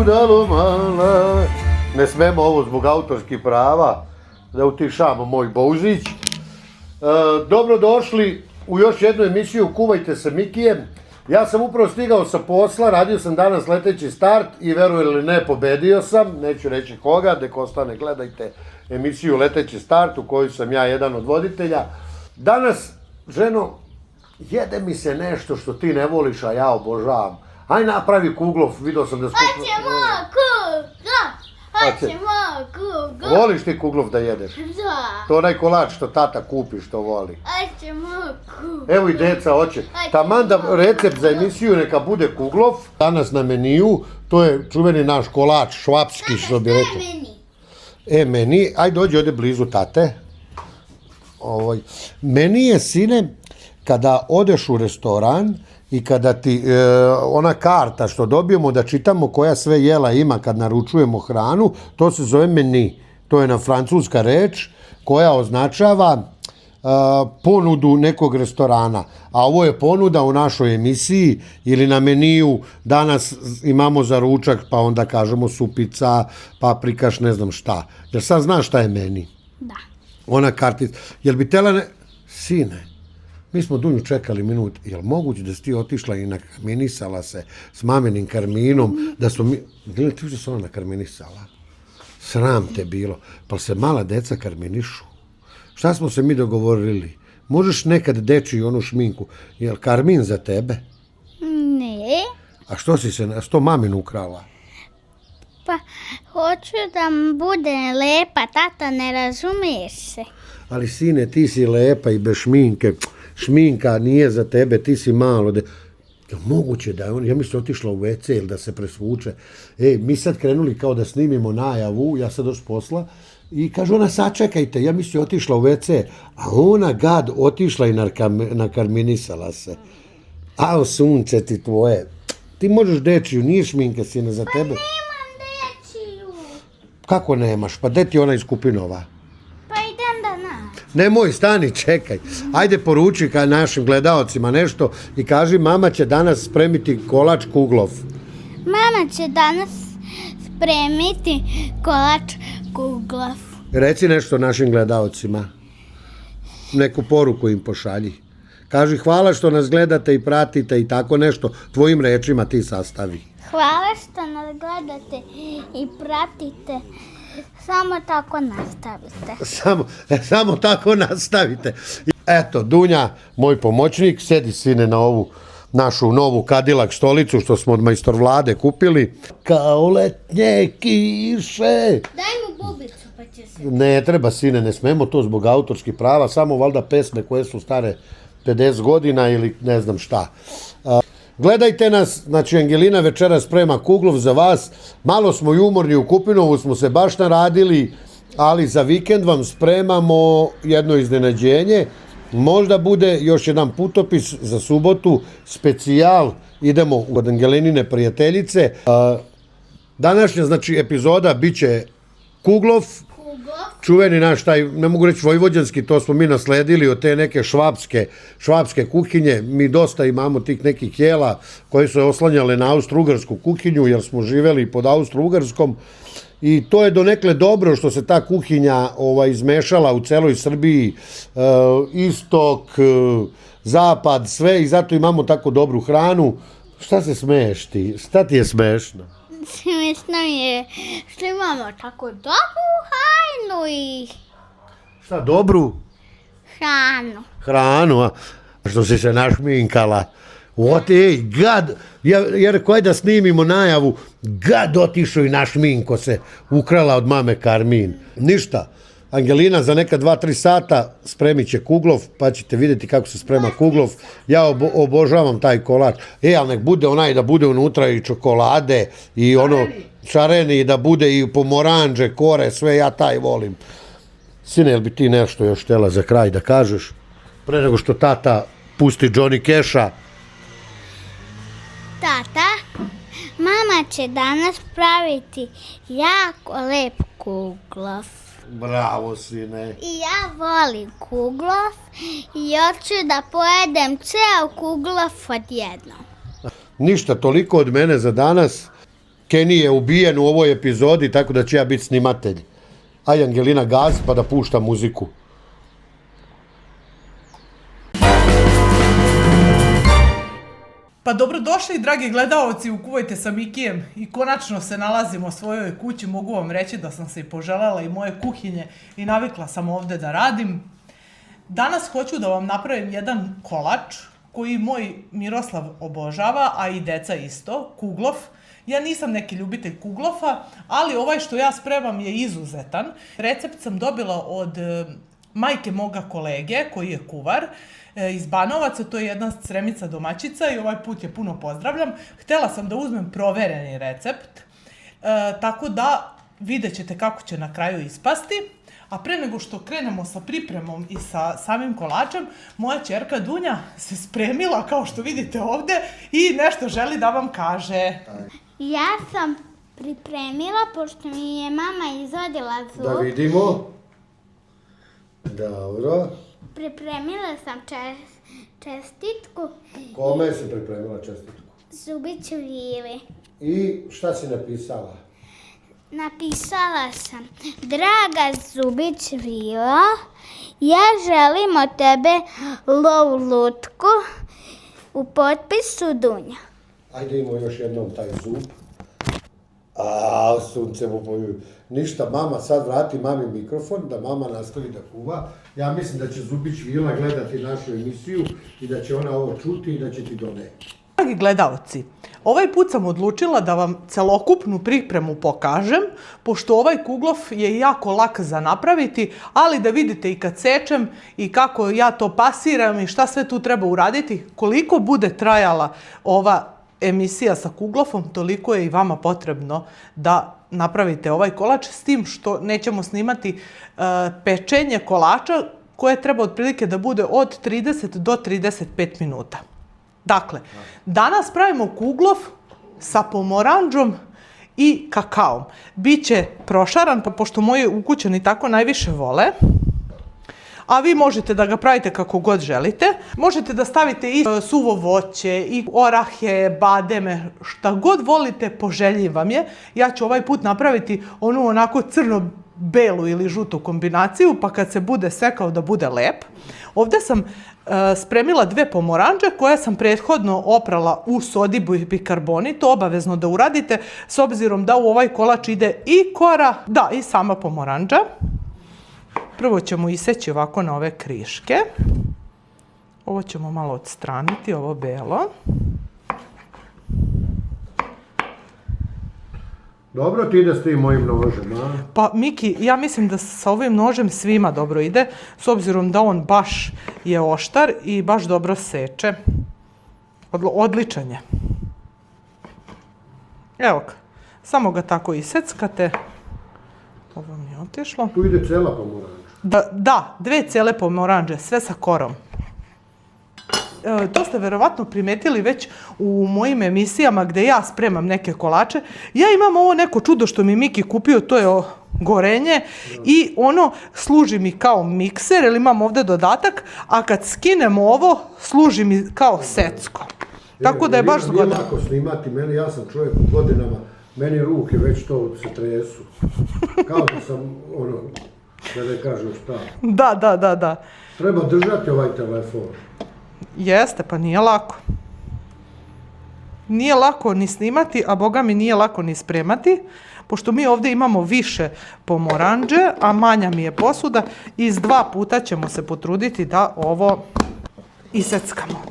čudalo mala. Ne smemo ovo zbog autorskih prava, da utišamo moj Božić. Dobrodošli u još jednu emisiju Kuvajte sa Mikijem. Ja sam upravo stigao sa posla, radio sam danas leteći start i verujem ili ne, pobedio sam, neću reći koga, dek ostane gledajte emisiju Leteći start u kojoj sam ja jedan od voditelja. Danas, ženo, jede mi se nešto što ti ne voliš, a ja obožavam. Aj napravi kuglov, vidio sam da skupo... Hoćemo kuglov! Voliš ti kuglov da jedeš? Da. To onaj kolač što tata kupi što voli. Hoćemo kuglov! Evo i deca hoće. Taman da recept za emisiju neka bude kuglov. Danas na meniju, to je čuveni naš kolač, švapski što bi rekao. Meni, aj dođi ovdje blizu tate. Meni je, sine, kada odeš u restoran i kada ti ona karta što dobijemo da čitamo koja sve jela ima kad naručujemo hranu, to se zove meni. To je na francuska reč koja označava ponudu nekog restorana. A ovo je ponuda u našoj emisiji ili na meniju. Danas imamo za ručak, pa onda kažemo supica, paprikaš, ne znam šta. Jer sad znaš šta je meni? Da. Ona kartica. Jel bi tela ne... Sine, mi smo Dunju čekali minut. Jel moguće da si ti otišla i nakarminisala se s maminim karminom? Da smo mi... Gledaj, ti se ona nakarminisala. Sram te bilo. Pa se mala deca karminišu. Šta smo se mi dogovorili? Možeš nekad deći onu šminku. Jel karmin za tebe? Ne. A što mamin ukrala? Pa, hoću da bude lepa, tata, ne razumiješ se. Ali sine, ti si lepa i bez šminke. Šminka nije za tebe, ti si malo. Moguće da je on, ja mislim, otišla u WC ili da se presvuče. Mi sad krenuli kao da snimimo najavu, ja sad došla posla, i kaže ona, sačekajte, ja mislim, otišla u WC, a ona, gad, otišla i nakarminisala se. Ao, sunce ti tvoje. Ti možeš dečiju, nije šminka, sine, za tebe. Pa nemam dečiju. Kako nemaš? Pa gde ti ona iz Kupinova? Pa idem da nađem. Nemoj, stani, čekaj. Ajde poruči našim gledaocima nešto i kaži, mama će danas spremiti kolač kuglov. Mama će danas spremiti kolač kuglov. Reci nešto našim gledaocima. Neku poruku im pošalji. Kaži hvala što nas gledate i pratite i tako nešto. Tvojim rečima ti sastavi. Hvala što nas gledate i pratite. Samo tako nastavite. Samo tako nastavite. Eto, Dunja, moj pomoćnik, sedi, sine, na ovu našu novu Cadillac stolicu što smo od majstor Vlade kupili. Kao letnje kiše. Daj mu bubicu pa će se... Ne treba, sine, ne smemo to zbog autorskih prava, samo valjda pesme koje su stare 50 godina ili ne znam šta. Gledajte nas, znači Angelina večeras sprema kuglov za vas. Malo smo i umorni, u Kupinovu smo se baš naradili, ali za vikend vam spremamo jedno iznenađenje. Možda bude još jedan putopis za subotu, specijal. Idemo od Angelinine prijateljice. Današnja, znači, epizoda bit će kuglov. Čuveni naš taj, ne mogu reći vojvođanski, to smo mi nasledili od te neke švapske kuhinje. Mi dosta imamo tih nekih jela koje su oslanjale na austro-ugarsku kuhinju, jer smo živeli pod austro-ugarskom. I to je donekle dobro što se ta kuhinja izmešala u celoj Srbiji, istok, zapad, sve, i zato imamo tako dobru hranu. Šta se smeješ ti? Šta ti je smešno? Smiješno je što imamo tako dobru hranu i... Šta, dobru? Hranu. Hranu, a što si se našminkala. Gad, jer koji da snimimo najavu, gad otišao i našminko se, ukrala od mame karmin. Ništa, Angelina za neka 2-3 sata spremit će kuglov, pa ćete vidjeti kako se sprema kuglov. Ja obožavam taj kolač. Ali nek bude onaj da bude unutra i čokolade i ono šareni, da bude i pomoranđe, kore, sve, ja taj volim. Sine, jel bi ti nešto još htjela za kraj da kažeš? Pre nego što tata pusti Johnny Cash-a. Tata, mama će danas praviti jako lep kuglov. Bravo, sine. I ja volim kuglov i hoću da pojedem ceo kuglov odjednom. Ništa, toliko od mene za danas. Kenny je ubijen u ovoj epizodi, tako da ću ja biti snimatelj. Aj, Angelina, gaz pa da pušta muziku. Pa dobrodošli, dragi gledaoci, u Kuvajte sa Mikijem i konačno se nalazimo u svojoj kući. Mogu vam reći da sam se i poželjela i moje kuhinje i navikla sam ovdje da radim. Danas hoću da vam napravim jedan kolač koji moj Miroslav obožava, a i deca isto, kuglov. Ja nisam neki ljubitelj kuglofa, ali ovaj što ja spremam je izuzetan. Recept sam dobila od majke moga kolege koji je kuvar iz Banovaca, to je jedna Sremica domaćica i ovaj put je puno pozdravljam. Htjela sam da uzmem provereni recept, tako da vidjet ćete kako će na kraju ispasti. A pre nego što krenemo sa pripremom i sa samim kolačem, moja ćerka Dunja se spremila, kao što vidite ovdje, i nešto želi da vam kaže. Ja sam pripremila, pošto mi je mama izvadila zub. Da vidimo. Dobro. Pripremila sam čestitku. Kome si pripremila čestitku? Zubiću Vili. I šta si napisala? Napisala sam: Draga Zubić Vila, ja želim od tebe lov lutku, u potpisu Dunja. Ajde imamo još jednom taj zub. A, sunce mu boju. Ništa, mama, sad vrati mami mikrofon, da mama nastavi da kuva. Ja mislim da će Zubić Vila gledati našu emisiju i da će ona ovo čuti i da će ti doneti. Dragi gledalci, ovaj put sam odlučila da vam celokupnu pripremu pokažem, pošto ovaj kuglov je jako lak za napraviti, ali da vidite i kad sečem i kako ja to pasiram i šta sve tu treba uraditi, koliko bude trajala ova emisija sa kuglofom, toliko je i vama potrebno da napravite ovaj kolač, s tim što nećemo snimati pečenje kolača koje treba otprilike da bude od 30 do 35 minuta. Dakle, danas pravimo kuglov sa pomorandžom i kakaom. Biće prošaran, pa pošto moji ukućani tako najviše vole, a vi možete da ga pravite kako god želite. Možete da stavite i suvo voće, i orahe, bademe, šta god volite, po želji vam je. Ja ću ovaj put napraviti onu onako crno-belu ili žutu kombinaciju, pa kad se bude sekao da bude lep. Ovdje sam spremila 2 pomorandže koje sam prethodno oprala u sodi bikarbonat, to obavezno da uradite, s obzirom da u ovaj kolač ide i kora, da, i sama pomorandža. Prvo ćemo iseći ovako na ove kriške. Ovo ćemo malo odstraniti, ovo belo. Dobro ti ide s tim mojim nožem, a? Pa Miki, ja mislim da sa ovim nožem svima dobro ide, s obzirom da on baš je oštar i baš dobro seče. Odličan je. Evo ga, samo ga tako iseckate. Ovo mi je otišlo. Tu ide cela pomorandža. Da, 2 cele pomorandže, sve sa korom. To ste verovatno primetili već u mojim emisijama gdje ja spremam neke kolače. Ja imam ovo neko čudo što mi Miki kupio, to je gorenje i ono služi mi kao mikser, jer imam ovdje dodatak, a kad skinem ovo, služi mi kao secko. Tako da je baš zgodan. Nije lako snimati, ja sam čovjek u godinama, meni ruke već to se tresu. Kao da sam, da ne kažem šta. Da. Treba držati ovaj telefon. Jeste, pa nije lako. Nije lako ni snimati, a boga mi nije lako ni spremati, pošto mi ovdje imamo više pomorandže, a manja mi je posuda. Iz 2 puta ćemo se potruditi da ovo iseckamo.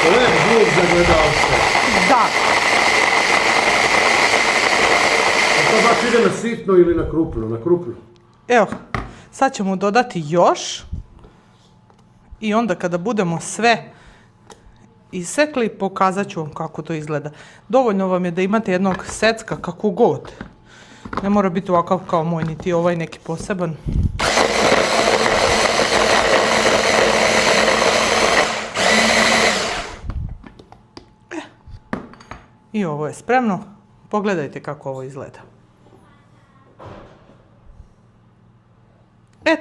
Lep zvuk za gledalce. Da. A to baš ide na sitno ili na krupno? Na krupno. Evo, sad ćemo dodati još i onda kada budemo sve isekli, pokazat ću vam kako to izgleda. Dovoljno vam je da imate jednog secka kako god. Ne mora biti ovakav kao moj, niti ovaj neki poseban. I ovo je spremno. Pogledajte kako ovo izgleda.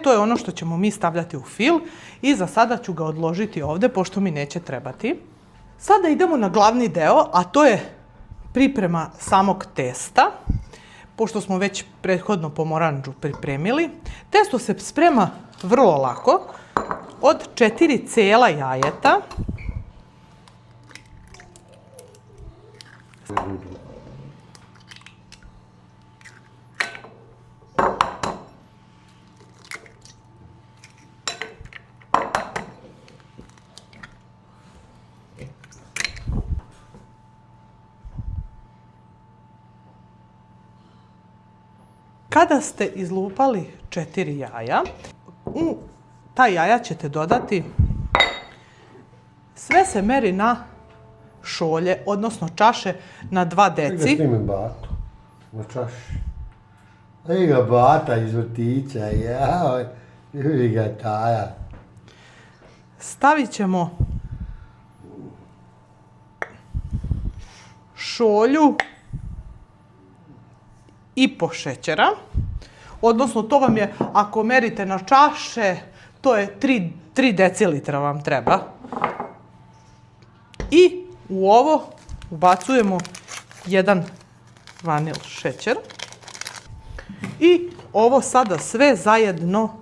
To je ono što ćemo mi stavljati u fil i za sada ću ga odložiti ovdje pošto mi neće trebati. Sada idemo na glavni deo, a to je priprema samog testa. Pošto smo već prethodno pomoranđu pripremili, testo se sprema vrlo lako od 4 cijela jajeta. Kada ste izlupali 4 jaja, u ta jaja ćete dodati, sve se meri na šolje, odnosno čaše na 2 deci. Snimim batu na čaši. Evo ga bata iz vrtića, jao, vidi ga taja. Stavit ćemo šolju i po šećera, odnosno to vam je, ako merite na čaše, to je 3 decilitra vam treba. I u ovo ubacujemo 1 vanil šećer i ovo sada sve zajedno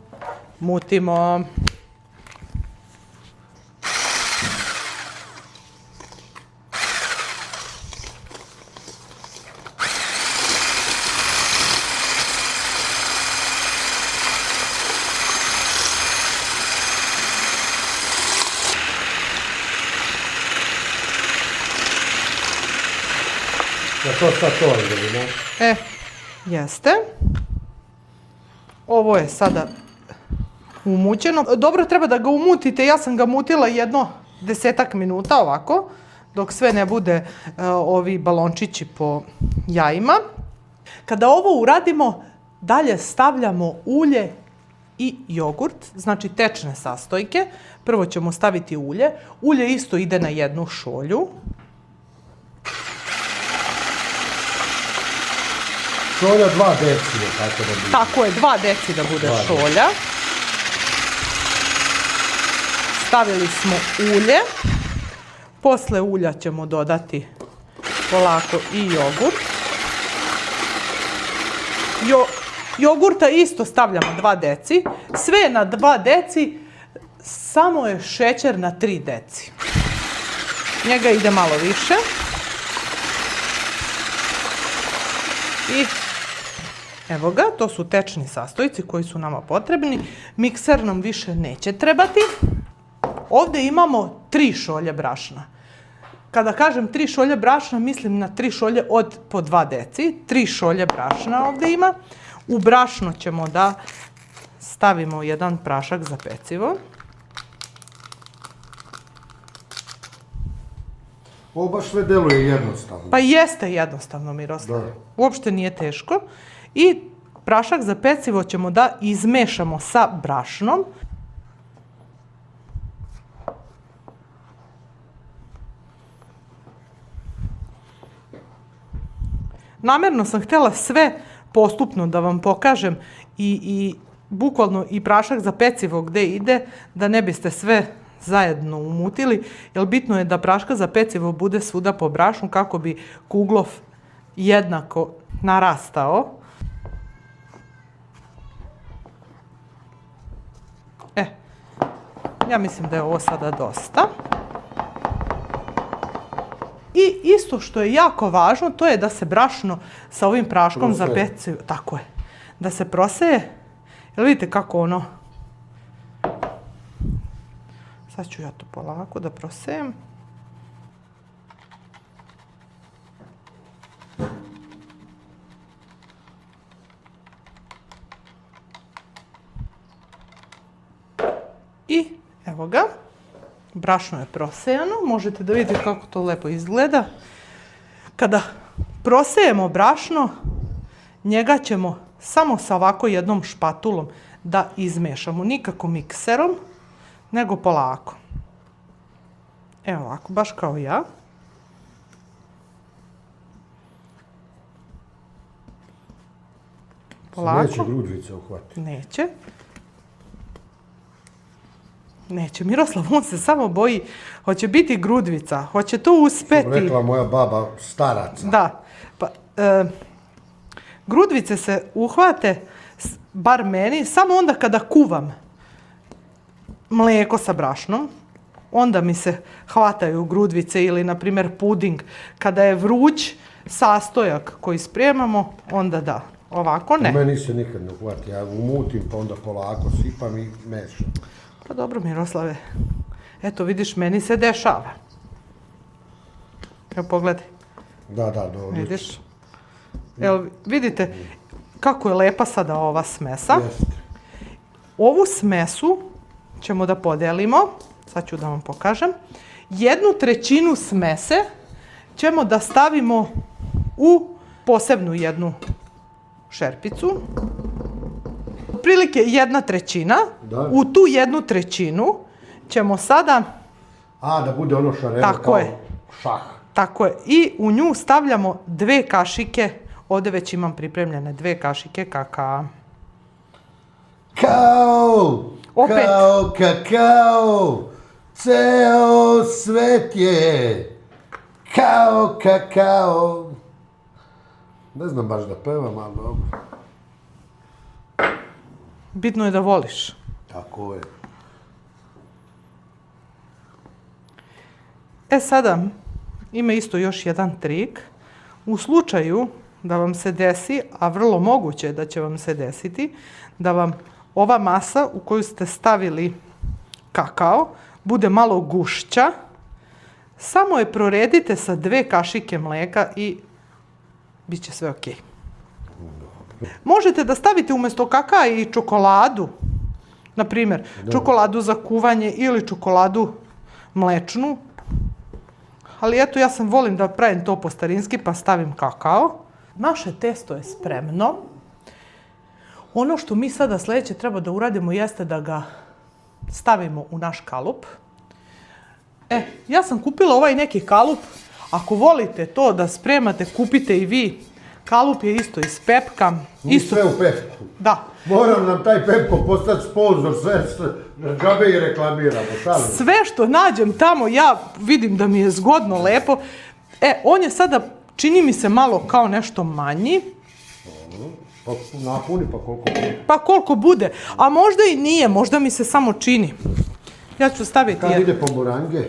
mutimo. To sad to je, ne? Jeste. Ovo je sada umućeno. Dobro, treba da ga umutite. Ja sam ga mutila jedno 10 minuta ovako, dok sve ne bude ovi balončići po jajima. Kada ovo uradimo, dalje stavljamo ulje i jogurt, znači tečne sastojke. Prvo ćemo staviti ulje. Ulje isto ide na 1 šolju. Šolja 2 deci je tako da bude. Tako je, 2 deci da bude šolja. Stavili smo ulje. Posle ulja ćemo dodati polako i jogurt. Jogurta isto stavljamo 2 deci. Sve je na 2 deci, samo je šećer na 3 deci. Njega ide malo više. I evo ga, to su tečni sastojci koji su nama potrebni. Mikser nam više neće trebati. Ovdje imamo 3 šolje brašna. Kada kažem 3 šolje brašna, mislim na 3 šolje od po 2 deci. 3 šolje brašna ovdje ima. U brašno ćemo da stavimo 1 prašak za pecivo. Ovo baš sve deluje jednostavno. Pa jeste jednostavno, Miroslav. Da. Uopšte nije teško. I prašak za pecivo ćemo da izmešamo sa brašnom. Namjerno sam htjela sve postupno da vam pokažem i bukvalno i prašak za pecivo gdje ide, da ne biste sve zajedno umutili, jer bitno je da praška za pecivo bude svuda po brašnu kako bi kuglov jednako narastao. Ja mislim da je ovo sada dosta. I isto što je jako važno, to je da se brašno sa ovim praškom za pecivo, tako je, da se proseje. Jel vidite kako ono? Sad ću ja to polako da prosejem. I evo ga, brašno je prosejano, možete da vidite kako to lepo izgleda. Kada prosejemo brašno, njega ćemo samo sa ovako jednom špatulom da izmešamo, nikako mikserom, nego polako. Evo ovako, baš kao ja. Polako. Neće gruđvice uhvatiti. Neće. Neće, Miroslav, on se samo boji. Hoće biti grudvica, hoće to uspeti. Rekla moja baba, staraca. Da. Pa, grudvice se uhvate, bar meni, samo onda kada kuvam mlijeko sa brašnom. Onda mi se hvataju grudvice ili, na primjer, puding. Kada je vruć sastojak koji spremamo, onda da. Ovako ne. Meni se nikad ne uhvati. Ja umutim, pa onda polako sipam i mešam. Pa dobro, Miroslave. Eto, vidiš, meni se dešava. Evo, pogledaj. Da, dobro. Vidiš? Evo, vidite kako je lepa sada ova smesa. Jeste. Ovu smesu ćemo da podelimo. Sad ću da vam pokažem. 1/3 smese ćemo da stavimo u posebnu jednu šerpicu. Otprilike 1/3. Da. U tu 1/3 ćemo sada... Da bude ono šareno Tako kao je. šah. Tako je. I u nju stavljamo 2 kašike. Ovdje već imam pripremljene 2 kašike kakaa. Opet. Kao kakao, ceo svet je kao kakao. Ne znam baš da pevam, ali dobro. Bitno je da voliš. Tako je. Sada ima isto još jedan trik. U slučaju da vam se desi, a vrlo moguće da će vam se desiti, da vam ova masa u koju ste stavili kakao bude malo gušća, samo je proredite sa 2 kašike mlijeka i bit će sve ok. Možete da stavite umjesto kakaa i čokoladu, na primjer čokoladu za kuvanje ili čokoladu mlečnu. Ali eto, ja volim da pravim to po starinski, pa stavim kakao. Naše testo je spremno. Ono što mi sada sljedeće treba da uradimo jeste da ga stavimo u naš kalup. Ja sam kupila ovaj neki kalup. Ako volite to da spremate, kupite i vi. Kalup je isto iz pepka. Sve u pepku. Da. Moram nam taj Pepko postati sponzor, sve džabe i reklamiramo. Sve što nađem tamo, ja vidim da mi je zgodno, lepo. On je sada, čini mi se, malo kao nešto manji. Pa napuni, pa koliko bude. Pa koliko bude. A možda i nije, možda mi se samo čini. Ja ću staviti... Kad ide pomorange?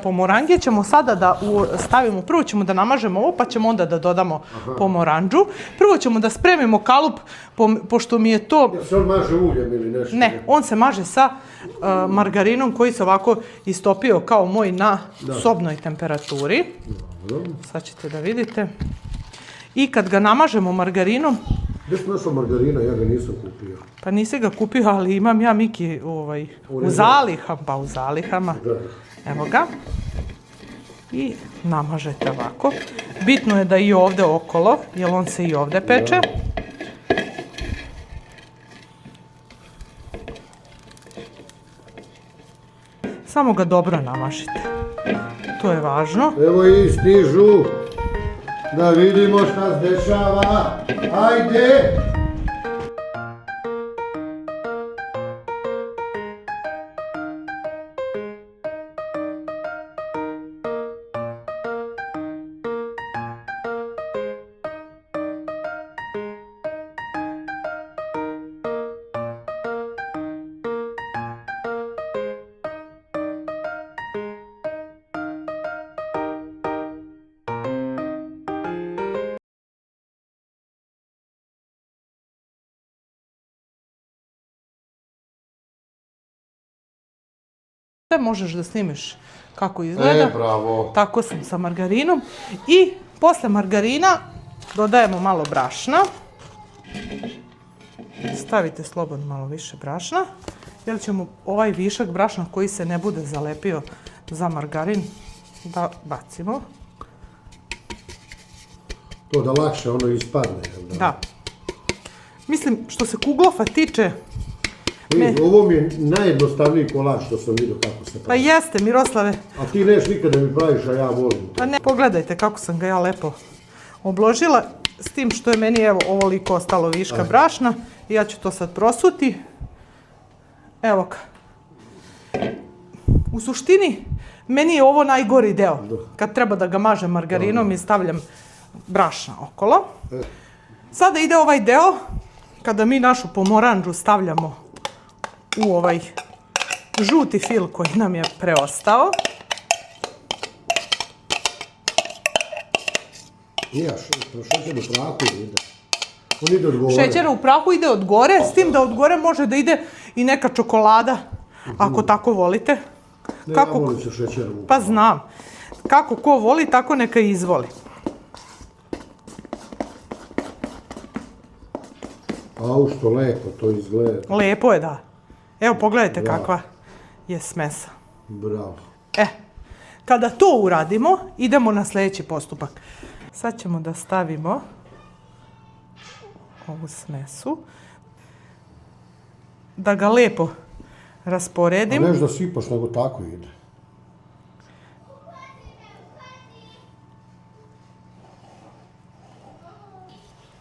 Pomorange ćemo sada da stavimo, prvo ćemo da namažemo ovo, pa ćemo onda da dodamo pomoranđu. Prvo ćemo da spremimo kalup, pošto mi je to... Se on maže uljem ili nešto? Ne, on se maže sa margarinom koji se ovako istopio kao moj na sobnoj temperaturi. Sad ćete da vidite. I kad ga namažemo margarinom... Gdje su našao margarina? Ja ga nisam kupio. Pa nisi ga kupio, ali imam ja, Miki, u zalihama. Pa u zalihama. Evo ga. I namažete ovako. Bitno je da i ovdje okolo, jer on se i ovdje peče. Samo ga dobro namažite. To je važno. Evo i stižu. Da vidimo šta se dešava. Ajde! Možeš da snimiš kako izgleda. Bravo. Tako sam sa margarinom. I posle margarina dodajemo malo brašna. Stavite slobodno malo više brašna. Jer ćemo ovaj višak brašna koji se ne bude zalepio za margarin da bacimo. To da lakše ono ispadne. Da. Mislim, što se kuglofa tiče... Ovo mi je najjednostavniji kolač što sam vidio kako se pravi. Pa jeste, Miroslave. A ti neš nikada mi praviš, a ja volim. Pa ne, pogledajte kako sam ga ja lepo obložila. S tim što je meni evo ovoliko ostalo viška brašna. I ja ću to sad prosuti. Evo ga. U suštini, meni je ovo najgori deo. Kad treba da ga mažem margarinom i stavljam brašna okolo. Sada ide ovaj deo, kada mi našu pomoranđu stavljamo u ovaj žuti fil koji nam je preostao. Šećer u prahu ide. On ide od gore. Šećer u prahu ide od gore, s tim da od gore može da ide i neka čokolada, ako tako volite. Ne, ja volim se šećerom. Pa znam. Kako ko voli, tako neka izvoli. Au, što lepo to izgleda. Lepo je, da. Evo, pogledajte kakva je smesa. Bravo. Kada to uradimo, idemo na sljedeći postupak. Sad ćemo da stavimo ovu smesu. Da ga lepo rasporedim. A neš da sipaš, nego tako ide.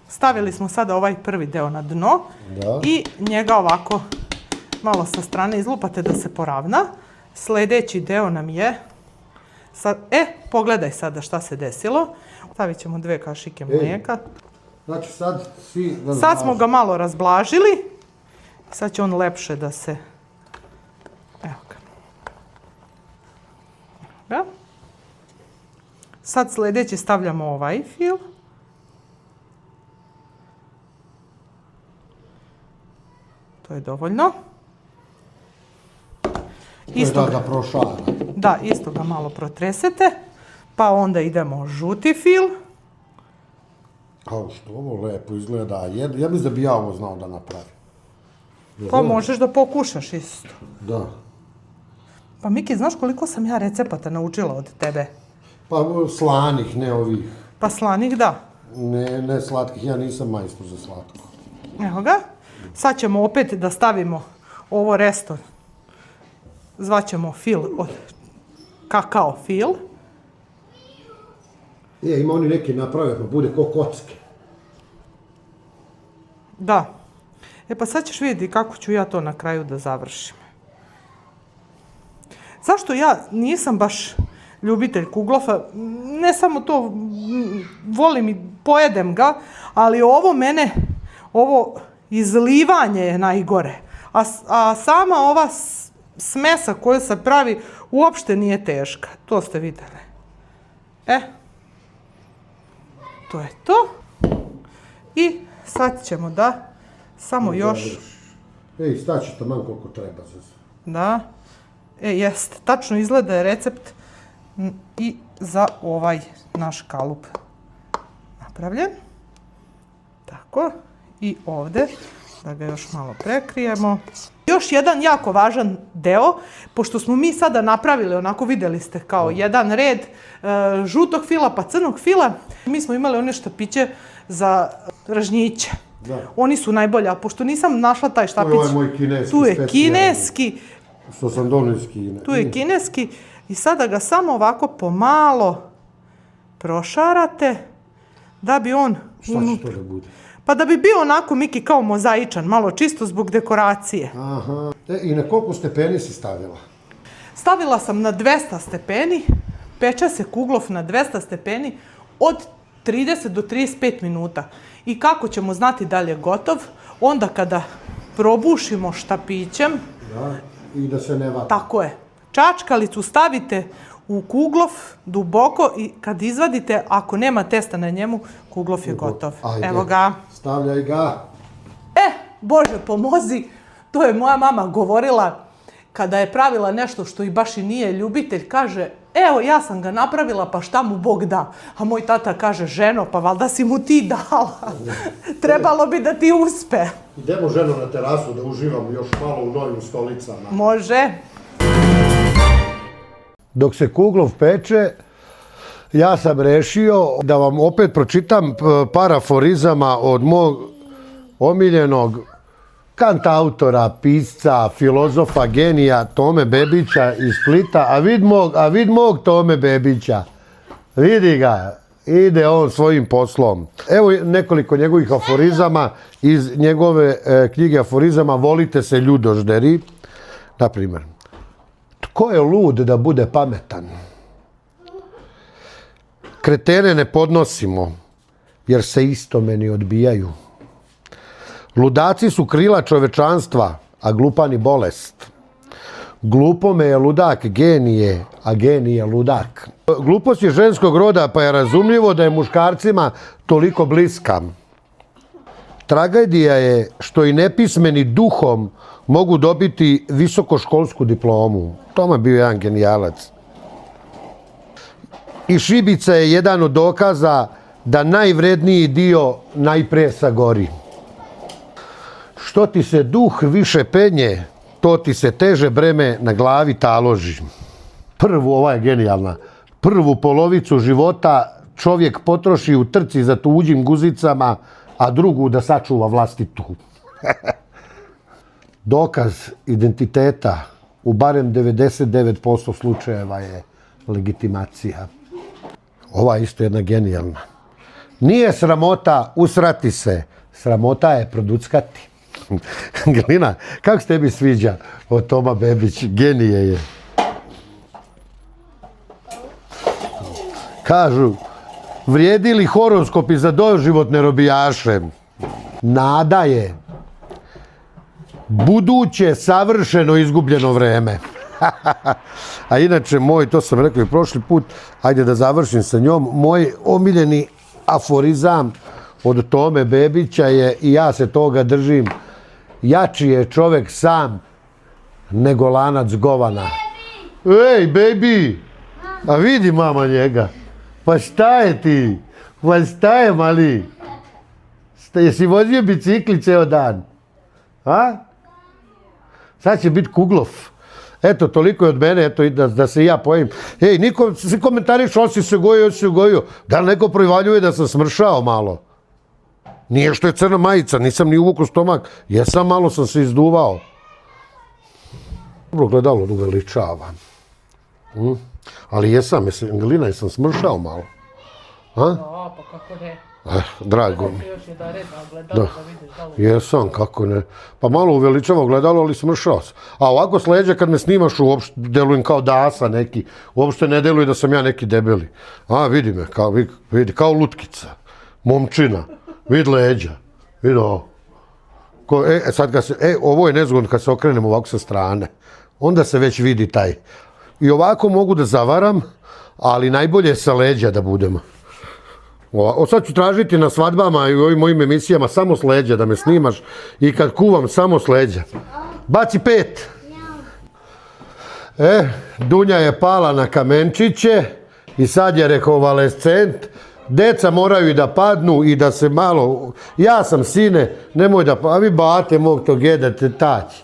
Stavili smo sada ovaj prvi deo na dno i njega ovako malo sa strane izlupate da se poravna. Sljedeći deo nam je... pogledaj sada šta se desilo. Stavit ćemo 2 kašike mlijeka. Znači sad Sad smo ga malo razblažili. Sad će on lepše da se... Evo ga. Sad sljedeći stavljamo ovaj fil. To je dovoljno. Isto da prošara. Da, isto ga malo protresete. Pa onda idemo žuti fil. Kao što ovo lepo izgleda. Ja mislim da bi ja ovo znao da napravim. Pa možeš da pokušaš isto. Da. Pa Miki, znaš koliko sam ja recepata naučila od tebe? Pa slanih, ne ovih. Pa slanih, da. Ne slatkih, ja nisam majstor za slatko. Evo ga. Sad ćemo opet da stavimo ovo resto. Zvaćemo fil od kakao fil. Ima oni neki naprave pa bude ko kocke. Da. Pa sad ćeš vidjeti kako ću ja to na kraju da završim. Zašto ja nisam baš ljubitelj kuglofa? Ne samo to, volim i pojedem ga, ali ovo izlivanje je najgore. A sama ova smesa koja se pravi uopšte nije teška. To ste vidjeli. To je to. I sad ćemo da samo još... Staći taman koliko treba. Da. Jest. Tačno izgleda je recept i za ovaj naš kalup napravljen. Tako. I ovdje, da ga još malo prekrijemo. Još jedan jako važan deo, pošto smo mi sada napravili, onako vidjeli ste, kao jedan red žutog fila pa crnog fila. Mi smo imali one štapiće za ražnjiće. Oni su najbolji, a pošto nisam našla taj štapić... To je ovaj moj kineski. Tu je kineski. Što sam donio iz Kine. Tu je kineski. I sada ga samo ovako pomalo prošarate, da bi on... Šta će to da bude? Pa da bi bio onako, Miki, kao mozaičan, malo čisto zbog dekoracije. Aha. I na koliko stepeni si stavila? Stavila sam na 200 stepeni, peče se kuglof na 200 stepeni od 30 do 35 minuta. I kako ćemo znati da li je gotov? Onda kada probušimo štapićem. Da, i da se ne vata. Tako je. Čačkalicu stavite u kuglof duboko i kad izvadite, ako nema testa na njemu, kuglof je gotov. Evo ga. Stavljaj ga. Bože pomozi, to je moja mama govorila kada je pravila nešto što i baš i nije ljubitelj, kaže, evo ja sam ga napravila pa šta mu Bog da. A moj tata kaže, ženo, pa valjda si mu ti dala. Trebalo bi da ti uspe. Idemo, ženo, na terasu da uživamo još malo u novim stolicama. Može. Dok se kuglov peče, ja sam rešio da vam opet pročitam par aforizama od mog omiljenog kantautora, pisca, filozofa, genija Tome Bebića iz Splita. A vid mog Tome Bebića. Vidi ga. Ide on svojim poslom. Evo nekoliko njegovih aforizama iz njegove knjige aforizama Volite se ljudožderi. Naprimjer. Ko je lud da bude pametan? Kretene ne podnosimo, jer se istomeni odbijaju. Ludaci su krila čovečanstva, a glupani bolest. Glupome je ludak genije, a genije ludak. Glupost je ženskog roda, pa je razumljivo da je muškarcima toliko bliska. Tragedija je što i nepismeni duhom mogu dobiti visokoškolsku diplomu. Toma je bio jedan genijalac. I šibica je jedan od dokaza da najvredniji dio najprije sagori. Što ti se duh više penje, to ti se teže breme na glavi taloži. Ova je genijalna. Prvu polovicu života čovjek potroši u trci za tuđim guzicama, a drugu da sačuva vlastitu. Dokaz identiteta u barem 99% slučajeva je legitimacija. Ova je isto jedna genijalna. Nije sramota usrati se, sramota je produckati. Angelina, kako se tebi sviđa od Toma Bebić? Genije je. Kažu, vrijedi li horoskopi za doživotne robijaše? Nada je buduće savršeno izgubljeno vreme. A inače, to sam rekao i prošli put, ajde da završim sa njom, moj omiljeni aforizam od Tome Bebića je, i ja se toga držim, jači je čovjek sam nego lanac govana. Ej, baby! A vidi mama njega. Pa šta je ti? Pa šta je, mali? Jesi vozio bicikli ceo dan? A? Sad će biti kuglov. Eto, toliko je od mene, eto, da se ja pojavim. Ej, niko, svi komentarišu, on si se gojio. Da li neko provaljuje da sam smršao malo? Nije što je crna majica, nisam ni uvukao stomak. Jesam, malo sam se izduvao. Dobro gledalo uveličava. Ali jesam, Angelina, jesam smršao malo. A? Da, pa kako ne. Drago mi. Još je da redno gledalo da vidiš da li... Jesam, kako ne. Pa malo uveličava gledalo, ali smršao sam. A ovako s leđa kad me snimaš, uopšte delujem kao dasa neki. Uopšte ne deluje da sam ja neki debeli. A, vidi me, vidi, kao lutkica. Momčina. Vidi leđa. Vidi ovo. Sad kad se, ovo je nezgodno kad se okrenem ovako sa strane. Onda se već vidi taj. I ovako mogu da zavaram, ali najbolje je sa leđa da budemo. Sad ću tražiti na svadbama i u ovim mojim emisijama samo s leđa da me snimaš i kad kuvam samo s leđa. Baci 5. Dunja je pala na kamenčiće i sad je rekonvalescent. Deca moraju i da padnu i da se malo... Ja sam, sine, nemoj da... A vi bate mog tog da te taći.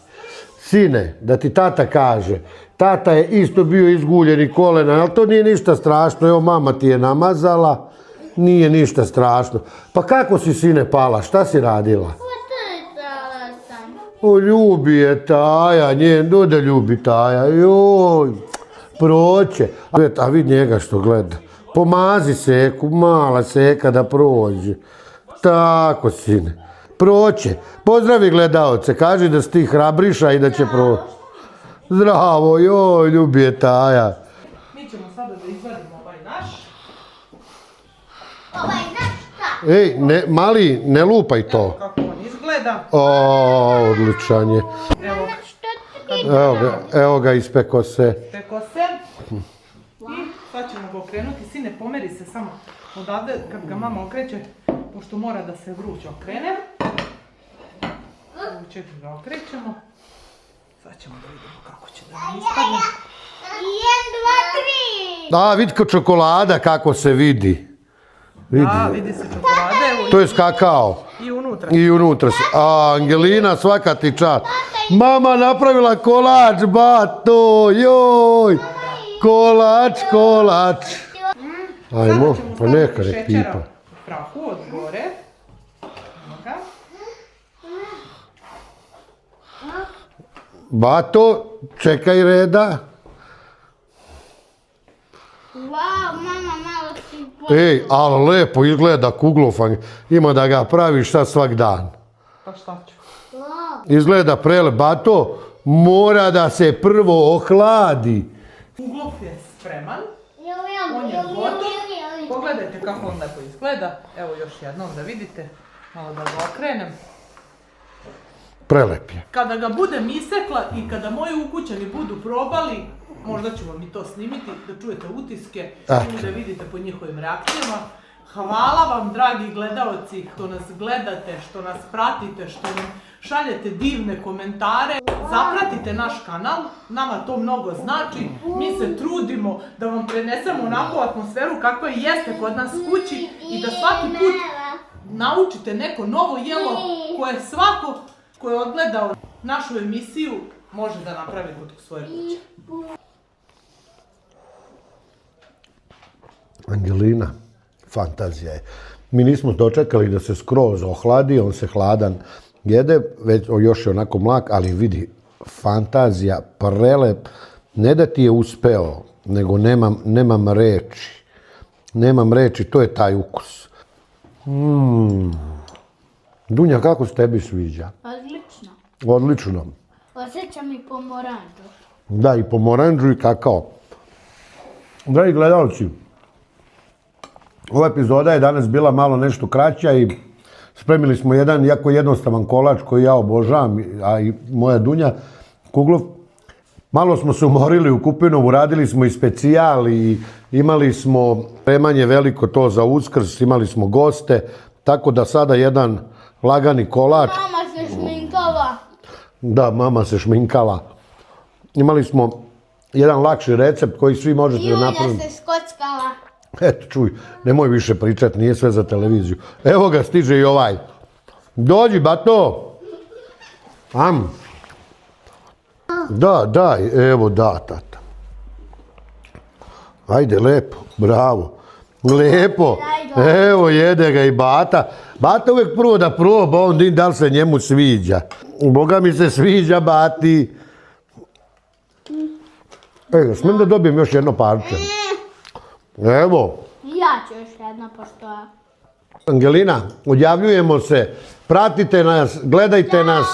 Sine, da ti tata kaže. Tata je isto bio izguljeni kolena, ali to nije ništa strašno. Evo, mama ti je namazala. Nije ništa strašno. Pa kako si, sine, pala? Šta si radila? Utrcala sam. O, ljubi je Taja, njen, da ljubi Taja. Joj, proće. A vidi njega što gleda. Pomazi seku, mala seka da prođe. Tako, sine. Proće. Pozdravi gledaoce, kaži da si ti hrabriša i da će proći. Zdravo, joj, ljubi je Taja. Mi ćemo sada da izvadimo ovaj naš. Ovaj naš šta? Ej, mali, ne lupaj to. Kako on izgleda. O, odličan je. Evo, Evo ga, ispeko se. peko se. I sad ćemo ga okrenuti. Sine, pomeri se samo odavde kad ga mama okreće, pošto mora da se vruć okrene. Ovo četiri ga okrećemo. Sad ćemo da vidimo kako će da nam ispadne. 1, 2, 3. A, vidi kao čokolada kako se vidi. Da, vidi se čokolade. Evo, To je kakao. i unutra. I unutra se. A, Angelina, svaka ti čast. Mama napravila kolač, bato, joj. Kolač. Ajmo, pa neka nek pipa. U prahu od gore. Evo ga. Bato, čekaj reda. Wow, mama, malo si... Ej, ali lepo izgleda kuglofan. Ima da ga praviš sad svak dan. Pa šta ću? Izgleda prelep. Bato, mora da se prvo ohladi. Kuglov je spreman. On je gotov. Pogledajte kako on lepo izgleda. Evo još jednom da vidite. Malo da ga okrenem. Prelep je. Kada ga budem isekla i kada moji ukućani budu probali, možda ću vam i to snimiti, da čujete utiske i da vidite po njihovim reakcijama. Hvala vam, dragi gledaoci, što nas gledate, što nas pratite, što nam šaljete divne komentare. Zapratite naš kanal, nama to mnogo znači. Mi se trudimo da vam prenesemo onakvu atmosferu kakva jeste kod nas kući i da svaki put naučite neko novo jelo koje svako ko je odgledao našu emisiju može da napravi kod svoje kuće. Angelina, fantazija je. Mi nismo dočekali da se skroz ohladi, on se hladan jede, već još je onako mlak, ali vidi, fantazija, prelep, ne da ti je uspeo, nego nemam reči. Nemam reči, to je taj ukus. Dunja, kako se tebi sviđa? Odlično. Odlično. Osjećam i pomoranđu. Da, i pomoranđu i kakao. Dragi gledalci, ova epizoda je danas bila malo nešto kraća i spremili smo jedan jako jednostavan kolač koji ja obožavam, a i moja Dunja Kuglov. Malo smo se umorili u Kupinovu, radili smo i specijal i imali smo spremanje veliko to za Uskrs, imali smo goste, tako da sada jedan lagani kolač. Mama se šminkala. Da, mama se šminkala. Imali smo jedan lakši recept koji svi možete da napraviti. Julija se skockala. Eto, čuj, nemoj više pričati, nije sve za televiziju. Evo ga, stiže i ovaj. Dođi, bato. Da, evo da, tata. Ajde, lepo, bravo. Lepo, evo jede ga i Bata. Bata uvijek prvo da proba, on da li se njemu sviđa. Boga mi se sviđa, Bati. Smijem da dobijem još jedno parče? Evo. Ja ću još jedno, pošto... Angelina, odjavljujemo se, pratite nas, gledajte nas.